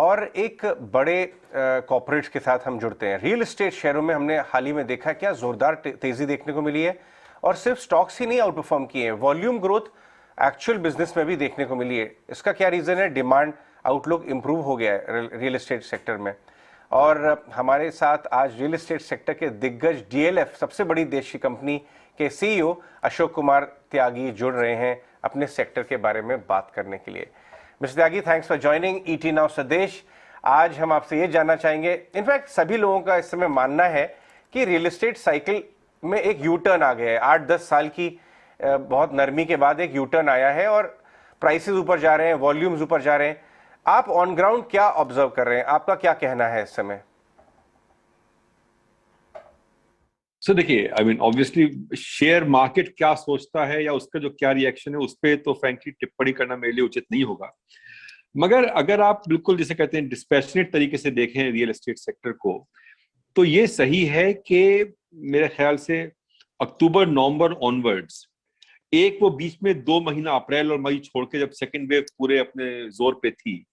और एक बड़े कॉर्पोरेट्स के साथ हम जुड़ते हैं। रियल एस्टेट शेयरों में हमने हाल ही में देखा क्या जोरदार तेजी देखने को मिली है, और सिर्फ स्टॉक्स ही नहीं आउट परफॉर्म किए हैं, वॉल्यूम ग्रोथ एक्चुअल बिजनेस में भी देखने को मिली है। इसका क्या रीजन है? डिमांड आउटलुक इंप्रूव हो गया है रियल एस्टेट सेक्टर में। और हमारे साथ आज रियल एस्टेट सेक्टर के दिग्गज डीएलएफ सबसे बड़ी देश की कंपनी के सीईओ अशोक कुमार त्यागी जुड़ रहे हैं अपने सेक्टर के बारे में बात करने के लिए। Mister Tyagi, thanks for joining ET now स्वदेश। आज हम आपसे ये जानना चाहेंगे, इनफैक्ट सभी लोगों का इस समय मानना है कि रियल एस्टेट साइकिल में एक यू टर्न आ गया है। 8-10 साल की बहुत नरमी के बाद एक यू टर्न आया है और प्राइसेस ऊपर जा रहे हैं, वॉल्यूम्स ऊपर जा रहे हैं। आप ऑन ग्राउंड क्या ऑब्जर्व कर रहे हैं? आपका क्या कहना है इस समय? सो देखिए, I mean obviously share market क्या सोचता है या उसका जो क्या रिएक्शन है उस पर तो फ्रैंकली टिप्पणी करना मेरे लिए उचित नहीं होगा। मगर अगर आप बिल्कुल जिसे कहते हैं डिस्पैशनेट तरीके से देखें रियल एस्टेट सेक्टर को, तो ये सही है कि मेरे ख्याल से अक्टूबर नवंबर ऑनवर्ड्स, एक वो बीच में 2 महीना अप्रैल और मई छोड़ के जब सेकेंड वेव पूरे अपने जोर पे थी,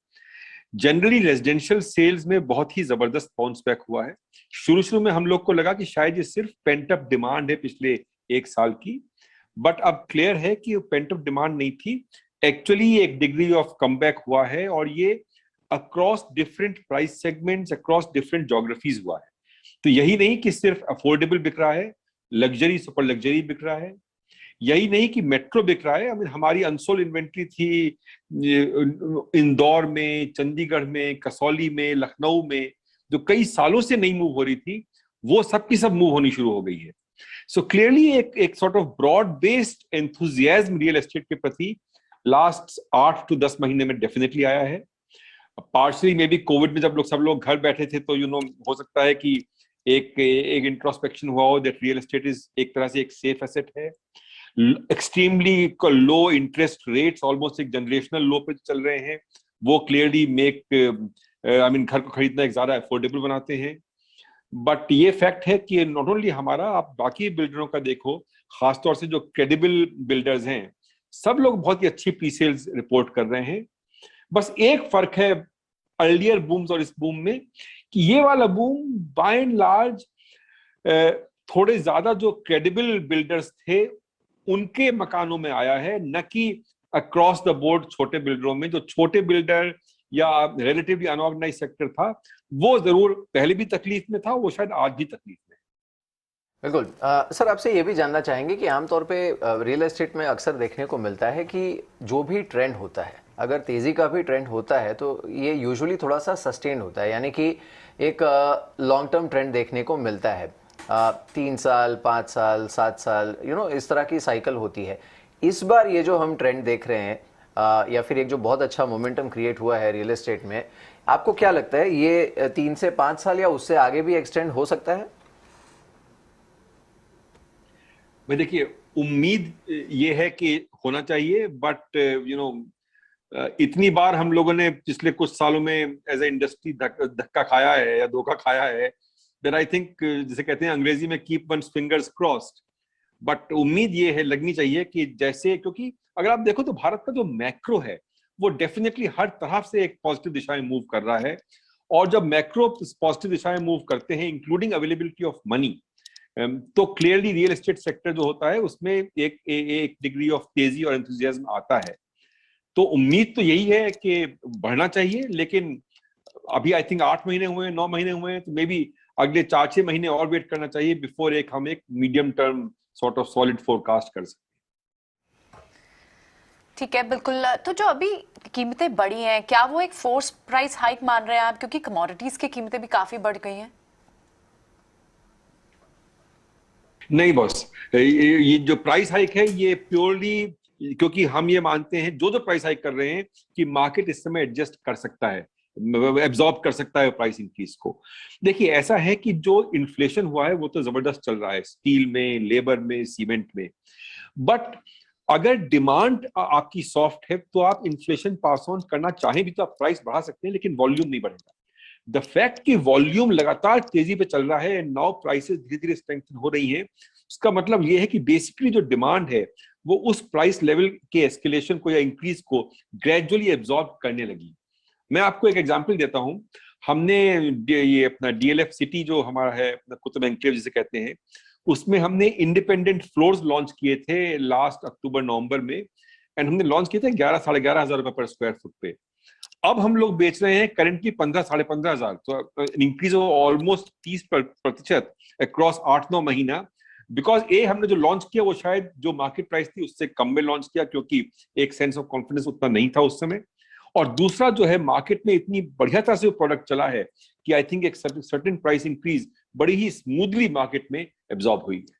जनरली रेजिडेंशियल सेल्स में बहुत ही जबरदस्त बाउंस बैक हुआ है। शुरू में हम लोग को लगा कि शायद ये सिर्फ पेंट अप डिमांड है पिछले 1 साल की, बट अब क्लियर है कि वो पेंट अप डिमांड नहीं थी, एक्चुअली एक डिग्री ऑफ कमबैक हुआ है, और ये across different price segments, across different geographies हुआ है। तो यही नहीं कि सिर्फ अफोर्डेबल बिक रहा है, लग्जरी सुपर लग्जरी बिक रहा है, यही नहीं कि मेट्रो बिक रहा है। हमारी अनसोल्ड इन्वेंट्री थी इंदौर में, चंडीगढ़ में, कसौली में, लखनऊ में, जो कई सालों से नहीं मूव हो रही थी, वो सब की सब मूव होनी शुरू हो गई है। सो क्लियरली एक sort of broad based enthusiasm real estate के प्रति लास्ट 8 to 10 महीने में डेफिनेटली आया है। पार्शली मे बी कोविड में जब सब लोग घर बैठे थे, तो हो सकता है कि एक इंट्रोस्पेक्शन हुआ हो दैट रियल एस्टेट इज एक तरह से एक सेफ एसेट है। Extremely low interest rates almost एक जनरेशनल लो पे चल रहे हैं, वो क्लियरली मेक घर को खरीदना एक ज्यादा अफोर्डेबल बनाते हैं। बट ये फैक्ट है कि नॉट ओनली हमारा, आप बाकी बिल्डरों का देखो, खासतौर से जो क्रेडिबल बिल्डर्स हैं, सब लोग बहुत ही अच्छी प्री सेल्स रिपोर्ट कर रहे हैं। बस एक फर्क है अर्लियर बूम्स और इस बूम में, कि ये वाला बूम बाय एंड लार्ज थोड़े ज्यादा जो क्रेडिबल बिल्डर्स थे उनके मकानों में आया है, न कि अक्रॉस द बोर्ड छोटे बिल्डरों में। जो छोटे बिल्डर या रिलेटिवली अनऑर्गेनाइज सेक्टर था, वो जरूर पहले भी तकलीफ में था, वो शायद आज भी तकलीफ में। बिल्कुल। सर, आपसे ये भी जानना चाहेंगे कि आमतौर पे रियल एस्टेट में अक्सर देखने को मिलता है कि जो भी ट्रेंड होता है, अगर तेज़ी का भी ट्रेंड होता है तो ये यूजुअली थोड़ा सा सस्टेन होता है, यानी कि एक लॉन्ग टर्म ट्रेंड देखने को मिलता है। 3 साल, 5 साल, 7 साल, इस तरह की साइकिल होती है। इस बार ये जो हम ट्रेंड देख रहे हैं, या फिर एक जो बहुत अच्छा मोमेंटम क्रिएट हुआ है रियल एस्टेट में, आपको क्या लगता है ये 3 से 5 साल या उससे आगे भी एक्सटेंड हो सकता है? मैं देखिए, उम्मीद ये है कि होना चाहिए, बट इतनी बार हम लोगों ने पिछले कुछ सालों में एज ए इंडस्ट्री धक्का खाया है या धोखा खाया है, देन आई थिंक, जिसे कहते हैं अंग्रेजी में, keep one's fingers crossed. But उम्मीद ये है, लगनी चाहिए कि जैसे, क्योंकि अगर आप देखो तो भारत का जो मैक्रो है वो डेफिनेटली हर तरफ से एक पॉजिटिव दिशा में मूव कर रहा है, और जब मैक्रो पॉजिटिव दिशा में मूव करते हैं, इंक्लूडिंग अवेलेबिलिटी ऑफ मनी, तो क्लियरली रियल एस्टेट सेक्टर जो होता है उसमें एक डिग्री ऑफ तेजी और एंथुसियाज्म आता है। तो उम्मीद तो यही है कि बढ़ना चाहिए, लेकिन अभी आई थिंक 8 महीने हुए हैं, 9 महीने हुए हैं, तो मे बी अगले 4-6 महीने और वेट करना चाहिए बिफोर हम एक medium term sort of solid forecast कर सकते। ठीक है, बिल्कुल। तो जो अभी कीमतें बढ़ी हैं, क्या वो एक फोर्स प्राइस हाइक मान रहे हैं आप, क्योंकि कमोडिटीज की कीमतें भी काफी बढ़ गई हैं? नहीं बॉस, ये जो प्राइस हाइक है ये प्योरली क्योंकि हम ये मानते हैं जो प्राइस हाइक कर रहे हैं कि मार्केट इस समय एडजस्ट कर सकता है, एब्जॉर्ब कर सकता है प्राइस इंक्रीज को। देखिए, ऐसा है कि जो इन्फ्लेशन हुआ है वो तो जबरदस्त चल रहा है, स्टील में, लेबर में, सीमेंट में, बट अगर डिमांड आपकी सॉफ्ट है तो आप इन्फ्लेशन पास ऑन करना चाहें भी तो आप प्राइस बढ़ा सकते हैं, लेकिन वॉल्यूम नहीं बढ़ेगा। द फैक्ट कि वॉल्यूम लगातार तेजी पे चल रहा है एंड नाउ प्राइसेस धीरे धीरे स्ट्रेंथन हो रही है, उसका मतलब ये है कि बेसिकली जो डिमांड है वो उस प्राइस लेवल के एस्केलेशन को या इंक्रीज को ग्रेजुअली एब्जॉर्ब करने लगी। मैं आपको एक एग्जांपल देता हूं। हमने ये अपना DLF सिटी जो हमारा है, कुतुब एनक्लेव जिसे कहते हैं, उसमें हमने इंडिपेंडेंट फ्लोर्स लॉन्च किए थे लास्ट अक्टूबर नवंबर में, एंड हमने लॉन्च किए थे 11 साढ़े 11,000 रुपए पर स्क्वायर फुट पे। अब हम लोग बेच रहे हैं करंटली 15 साढ़े 15,000, तो इंक्रीज हो ऑलमोस्ट 30% अक्रॉस 8-9 महीना। बिकॉज हमने जो लॉन्च किया वो शायद जो मार्केट प्राइस थी उससे कम में लॉन्च किया, क्योंकि एक सेंस ऑफ कॉन्फिडेंस उतना नहीं था उस समय। और दूसरा जो है, मार्केट में इतनी बढ़िया तरह से वो प्रोडक्ट चला है कि आई थिंक एक सर्टेन प्राइस इंक्रीज बड़ी ही स्मूथली मार्केट में एब्जॉर्ब हुई है।